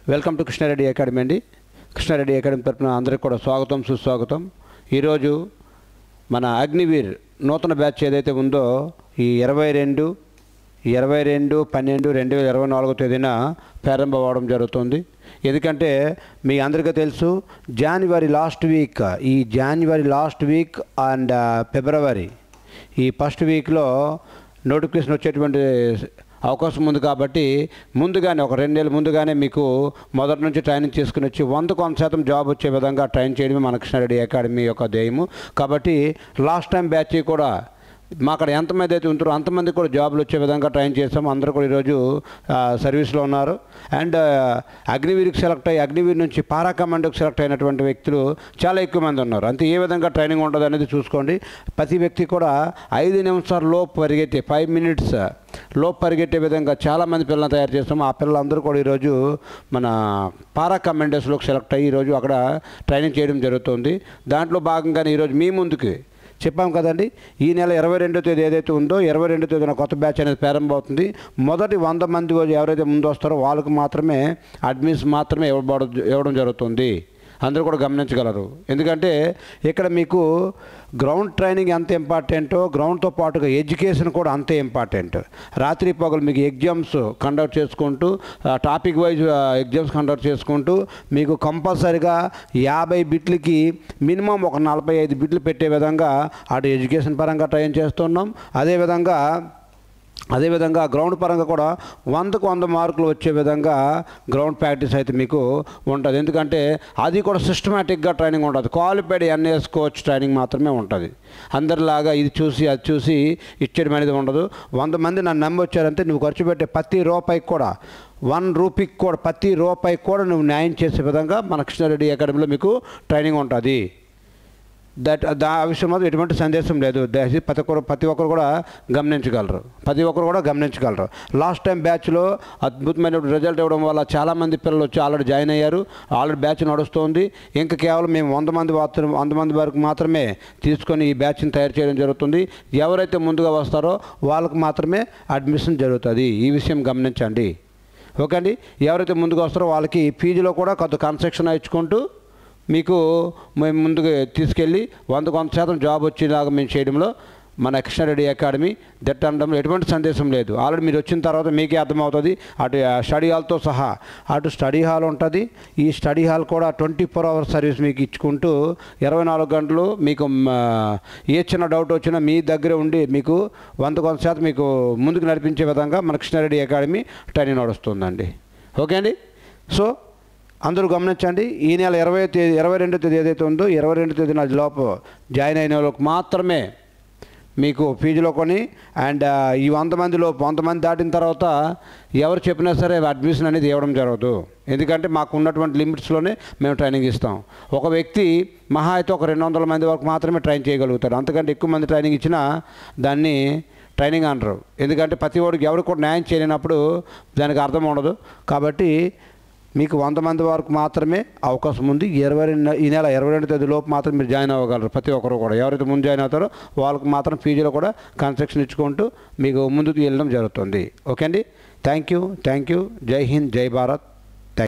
Welcome to Krishna Reddy academy అండి. Krishna Reddy academy తరపున అందరికీ కూడా స్వాగతం సుస్వాగతం. ఈరోజు మన అగ్నివీర్ నూతన బ్యాచ్ ఏదైతే ఉందో ఈ 22/12/2024 తేదీన ప్రారంభం అవ్వడం జరుగుతుంది. ఎందుకంటే మీ అందరికీ తెలుసు జనవరి లాస్ట్ వీక్ అండ్ ఫిబ్రవరి ఈ ఫస్ట్ వీక్లో నోటిఫికేషన్ వచ్చేటువంటి అవకాశం ఉంది. కాబట్టి ముందుగానే ఒక 2 నెలల ముందుగానే మీకు మొదటి నుంచి ట్రైనింగ్ చేసుకుని వచ్చి 100% జాబ్ వచ్చే విధంగా ట్రైన్ చేయడమే మన కృష్ణారెడ్డి అకాడమీ యొక్క ధ్యేయము. కాబట్టి లాస్ట్ టైం బ్యాచ్ కూడా మా అక్కడ ఎంతమంది అయితే ఉంటారో అంతమంది కూడా జాబులు వచ్చే విధంగా ట్రైన్ చేస్తాము. అందరూ కూడా ఈరోజు సర్వీస్లో ఉన్నారు. అండ్ అగ్నివీర్కి సెలెక్ట్ అయ్యి అగ్నివీర్ నుంచి పారా కమాండోకి సెలెక్ట్ అయినటువంటి వ్యక్తులు చాలా ఎక్కువ మంది ఉన్నారు. అంతే ఏ విధంగా ట్రైనింగ్ ఉంటుంది అనేది చూసుకోండి. ప్రతి వ్యక్తి కూడా 5 నిమిషాల లోపు పరిగెత్తే 5 మినిట్స్ లోపు పరిగెట్టే విధంగా చాలామంది పిల్లలను తయారు చేస్తాము. ఆ పిల్లలందరూ కూడా ఈరోజు మన పారా కమాండోస్లోకి సెలెక్ట్ అయ్యి ఈరోజు అక్కడ ట్రైనింగ్ చేయడం జరుగుతుంది. దాంట్లో భాగంగానే ఈరోజు మీ ముందుకి చెప్పాం కదండి, ఈ నెల 22వ తేదీ ఏదైతే ఉందో 22వ తేదీన కొత్త బ్యాచ్ అనేది ప్రారంభం అవుతుంది. మొదటి 100 మంది ఎవరైతే ముందు వస్తారో వాళ్ళకు మాత్రమే అడ్మిన్స్ మాత్రమే ఇవ్వడం జరుగుతుంది. అందరూ కూడా గమనించగలరు. ఎందుకంటే ఇక్కడ మీకు గ్రౌండ్ ట్రైనింగ్ ఎంత ఇంపార్టెంటో గ్రౌండ్తో పాటుగా ఎడ్యుకేషన్ కూడా అంతే ఇంపార్టెంట్. రాత్రి పగలు మీకు ఎగ్జామ్స్ కండక్ట్ చేసుకుంటూ టాపిక్ వైజ్ ఎగ్జామ్స్ కండక్ట్ చేసుకుంటూ మీకు కంపల్సరిగా 50 బిట్లకి మినిమం ఒక 45 బిట్లు పెట్టే విధంగా అటు ఎడ్యుకేషన్ పరంగా ట్రైన్ చేస్తున్నాం. అదేవిధంగా గ్రౌండ్ పరంగా కూడా 100కు 100 మార్కులు వచ్చే విధంగా గ్రౌండ్ ప్రాక్టీస్ అయితే మీకు ఉంటుంది. ఎందుకంటే అది కూడా సిస్టమేటిక్గా ట్రైనింగ్ ఉంటుంది. క్వాలిఫైడ్ ఎన్ఏఎస్ కోచ్ ట్రైనింగ్ మాత్రమే ఉంటుంది. అందరిలాగా ఇది చూసి అది చూసి ఇచ్చేయడం అనేది ఉండదు. 100 మంది నన్ను నమ్మి వచ్చారంటే నువ్వు ఖర్చు పెట్టే ప్రతి రూపాయికి కూడా 1 రూపీకి కూడా ప్రతి రూపాయికి కూడా నువ్వు న్యాయం చేసే విధంగా మన కృష్ణారెడ్డి అకాడమీలో మీకు ట్రైనింగ్ ఉంటుంది. ఆ విషయంలో ఎటువంటి సందేశం లేదు. ప్రతి ఒక్కరు కూడా గమనించగలరు. లాస్ట్ టైం బ్యాచ్లో అద్భుతమైన రిజల్ట్ ఇవ్వడం వల్ల చాలామంది పిల్లలు వచ్చి ఆల్రెడీ జాయిన్ అయ్యారు. ఆల్రెడీ బ్యాచ్ నడుస్తుంది. ఇంకా కేవలం మేము 100 మంది వరకు మాత్రమే తీసుకొని ఈ బ్యాచ్ని తయారు చేయడం జరుగుతుంది. ఎవరైతే ముందుగా వస్తారో వాళ్ళకు మాత్రమే అడ్మిషన్ జరుగుతుంది. ఈ విషయం గమనించండి. ఓకే అండి. ఎవరైతే ముందుగా వస్తారో వాళ్ళకి ఫీజులో కూడా కొంత కన్సెషన్ ఇచ్చుకుంటూ మీకు మేము ముందుకు తీసుకెళ్ళి 100% జాబ్ వచ్చేలాగా మేము చేయడంలో మన కృష్ణారెడ్డి అకాడమీ అనడంలో ఎటువంటి సందేశం లేదు. ఆల్రెడీ మీరు వచ్చిన తర్వాత మీకే అర్థమవుతుంది. అటు స్టడీ హాల్తో సహా అటు స్టడీ హాల్ ఉంటుంది. ఈ స్టడీ హాల్ కూడా 24 అవర్స్ సర్వీస్ మీకు ఇచ్చుకుంటూ 24 గంటలు మీకు ఏ చిన్న డౌట్ వచ్చినా మీ దగ్గర ఉండి మీకు 100% మీకు ముందుకు నడిపించే విధంగా మన కృష్ణారెడ్డి అకాడమీ ట్రైనింగ్ నడుస్తుందండి. ఓకే అండి. సో అందరూ గమనించండి. ఈ నెల 22వ తేదీ ఏదైతే ఉందో 22వ తేదీన లోపు జాయిన్ అయిన వాళ్ళకి మాత్రమే మీకు ఫీజులో కొని అండ్ ఈ 100 మంది దాటిన తర్వాత ఎవరు చెప్పినా సరే అడ్మిషన్ అనేది ఇవ్వడం జరగదు. ఎందుకంటే మాకు ఉన్నటువంటి లిమిట్స్లోనే మేము ట్రైనింగ్ ఇస్తాం. ఒక వ్యక్తి మహా అయితే ఒక 200 మంది వరకు మాత్రమే ట్రైన్ చేయగలుగుతారు. అంతకంటే ఎక్కువ మంది ట్రైనింగ్ ఇచ్చినా దాన్ని ట్రైనింగ్ అంటారు. ఎందుకంటే ప్రతి ఒక్కరికి ఎవరికి కూడా న్యాయం చేయలేనప్పుడు దానికి అర్థం ఉండదు. కాబట్టి మీకు 100 మంది వరకు మాత్రమే అవకాశం ఉంది. ఈ నెల 22వ తేదీ లోపు మాత్రం మీరు జాయిన్ అవ్వగలరు. ప్రతి ఒక్కరు కూడా ఎవరైతే ముందు జాయిన్ అవుతారో వాళ్ళకు మాత్రం ఫీజులో కూడా కన్సెషన్ ఇచ్చుకుంటూ మీకు ముందుకు వెళ్ళడం జరుగుతుంది. ఓకే అండి. Thank you. జై హింద్, జై భారత్.